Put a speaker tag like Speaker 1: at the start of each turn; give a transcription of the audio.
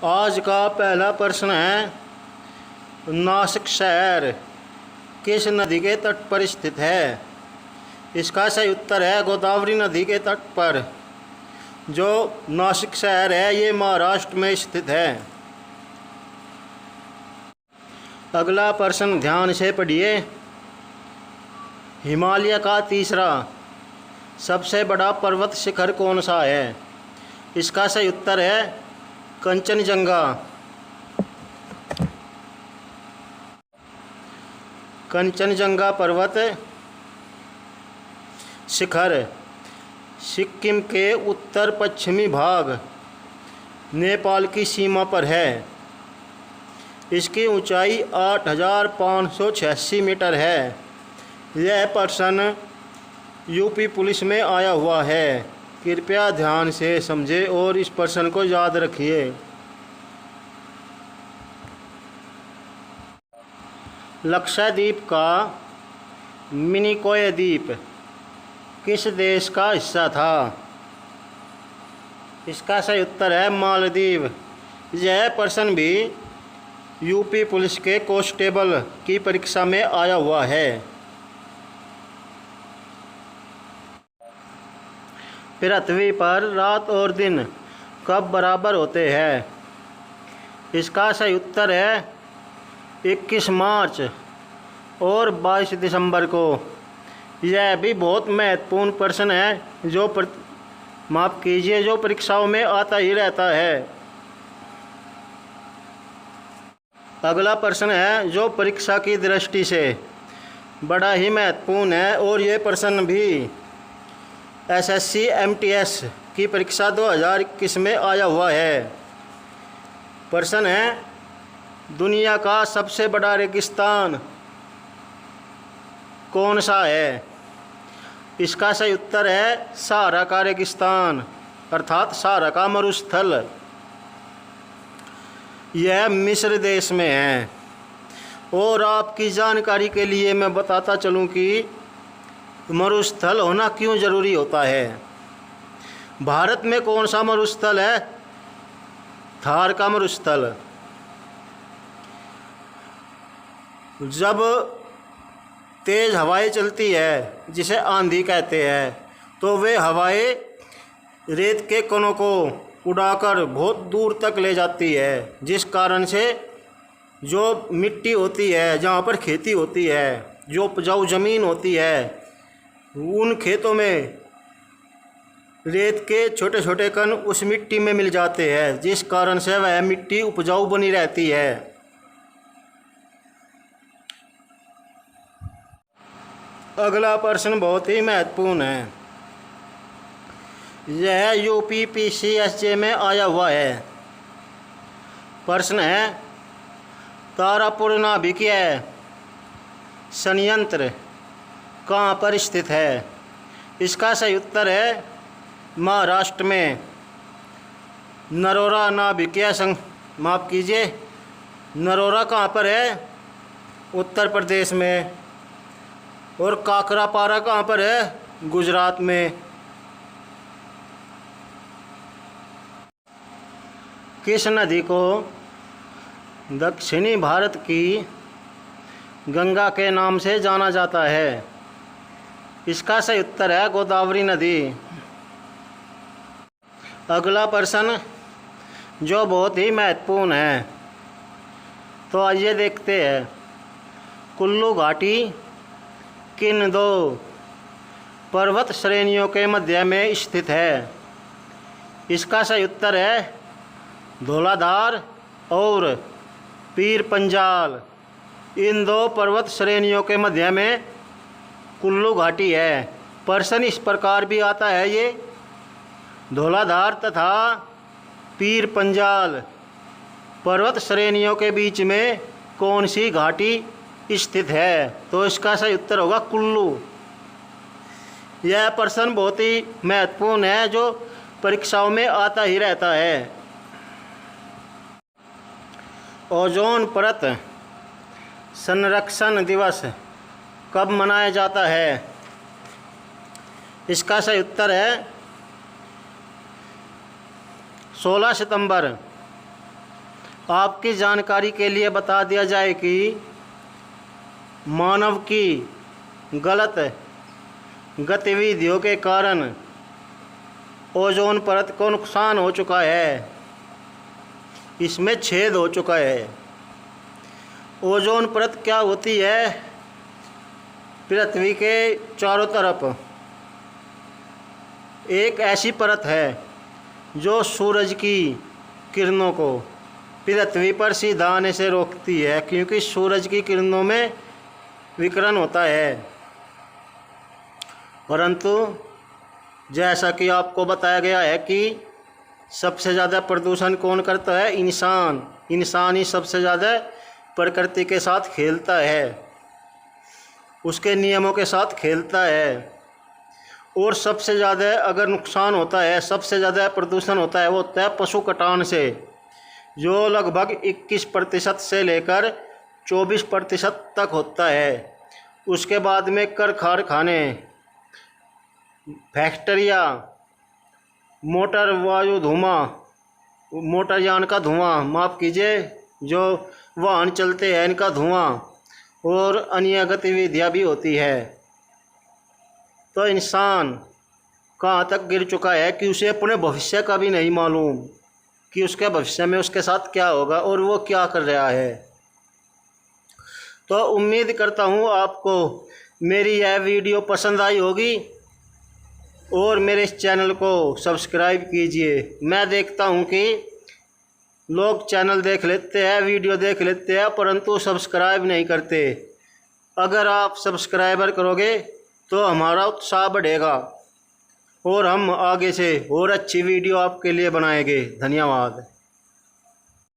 Speaker 1: आज का पहला प्रश्न है, नासिक शहर किस नदी के तट पर स्थित है? इसका सही उत्तर है गोदावरी नदी के तट पर। जो नासिक शहर है ये महाराष्ट्र में स्थित है। अगला प्रश्न ध्यान से पढ़िए। हिमालय का तीसरा सबसे बड़ा पर्वत शिखर कौन सा है? इसका सही उत्तर है कंचनजंगा। कंचनजंगा पर्वत शिखर सिक्किम के उत्तर पश्चिमी भाग नेपाल की सीमा पर है। इसकी ऊंचाई 8,586 मीटर है। यह प्रश्न यूपी पुलिस में आया हुआ है। कृपया ध्यान से समझें और इस प्रश्न को याद रखिए। लक्षद्वीप का मिनिकॉय द्वीप किस देश का हिस्सा था? इसका सही उत्तर है मालदीव। यह प्रश्न भी यूपी पुलिस के कांस्टेबल की परीक्षा में आया हुआ है। पृथ्वी पर रात और दिन कब बराबर होते हैं? इसका सही उत्तर है 21 मार्च और 22 दिसंबर को। यह भी बहुत महत्वपूर्ण प्रश्न है जो माफ़ कीजिए जो परीक्षाओं में आता ही रहता है। अगला प्रश्न है जो परीक्षा की दृष्टि से बड़ा ही महत्वपूर्ण है और ये प्रश्न भी एसएससी एमटीएस की परीक्षा 2021 में आया हुआ है। प्रश्न है, दुनिया का सबसे बड़ा रेगिस्तान कौन सा है? इसका सही उत्तर है सहारा का रेगिस्तान अर्थात सहारा का मरुस्थल। यह मिस्र देश में है। और आपकी जानकारी के लिए मैं बताता चलूं कि मरुस्थल होना क्यों ज़रूरी होता है। भारत में कौन सा मरुस्थल है? थार का मरुस्थल। जब तेज़ हवाएं चलती है जिसे आंधी कहते हैं तो वे हवाएं रेत के कणों को उड़ाकर बहुत दूर तक ले जाती है, जिस कारण से जो मिट्टी होती है जहाँ पर खेती होती है, जो उपजाऊ ज़मीन होती है, उन खेतों में रेत के छोटे छोटे कण उस मिट्टी में मिल जाते हैं, जिस कारण से वह मिट्टी उपजाऊ बनी रहती है। अगला प्रश्न बहुत ही महत्वपूर्ण है। यह यूपी पीसीएसजे में आया हुआ है। प्रश्न है, तारापुर नाभिकीय संयंत्र कहाँ पर स्थित है? इसका सही उत्तर है महाराष्ट्र में। नरोरा नाभिकीय माफ़ कीजिए नरोरा कहाँ पर है? उत्तर प्रदेश में। और काकरापारा कहाँ पर है? गुजरात में। किस नदी को दक्षिणी भारत की गंगा के नाम से जाना जाता है? इसका सही उत्तर है गोदावरी नदी। अगला प्रश्न जो बहुत ही महत्वपूर्ण है, तो आइए देखते हैं। कुल्लू घाटी किन दो पर्वत श्रेणियों के मध्य में स्थित है? इसका सही उत्तर है धौलाधार और पीर पंजाल। इन दो पर्वत श्रेणियों के मध्य में कुल्लू घाटी है। प्रश्न इस प्रकार भी आता है, ये धौलाधार तथा पीर पंजाल पर्वत श्रेणियों के बीच में कौन सी घाटी स्थित है? तो इसका सही उत्तर होगा कुल्लू। यह प्रश्न बहुत ही महत्वपूर्ण है जो परीक्षाओं में आता ही रहता है। ओजोन परत संरक्षण दिवस कब मनाया जाता है? इसका सही उत्तर है 16 सितंबर। आपकी जानकारी के लिए बता दिया जाए कि मानव की गलत गतिविधियों के कारण ओजोन परत को नुकसान हो चुका है, इसमें छेद हो चुका है। ओजोन परत क्या होती है? पृथ्वी के चारों तरफ एक ऐसी परत है जो सूरज की किरणों को पृथ्वी पर सीधा आने से रोकती है, क्योंकि सूरज की किरणों में विकिरण होता है। परंतु जैसा कि आपको बताया गया है कि सबसे ज़्यादा प्रदूषण कौन करता है? इंसान ही सबसे ज़्यादा प्रकृति के साथ खेलता है, उसके नियमों के साथ खेलता है। और सबसे ज़्यादा अगर नुकसान होता है, सबसे ज़्यादा प्रदूषण होता है, वो होता है पशु कटान से, जो लगभग 21% से लेकर 24% तक होता है। उसके बाद में कारखाने, फैक्ट्रियाँ, मोटर वायु धुआं, मोटरयान का धुआं, माफ़ कीजिए, जो वाहन चलते हैं इनका धुआं, और अन्य गतिविधियाँ भी होती है। तो इंसान कहाँ तक गिर चुका है कि उसे अपने भविष्य का भी नहीं मालूम कि उसके भविष्य में उसके साथ क्या होगा और वो क्या कर रहा है। तो उम्मीद करता हूँ आपको मेरी यह वीडियो पसंद आई होगी और मेरे इस चैनल को सब्सक्राइब कीजिए। मैं देखता हूँ कि लोग चैनल देख लेते हैं, वीडियो देख लेते हैं, परंतु सब्सक्राइब नहीं करते। अगर आप सब्सक्राइबर करोगे तो हमारा उत्साह बढ़ेगा और हम आगे से और अच्छी वीडियो आपके लिए बनाएंगे। धन्यवाद।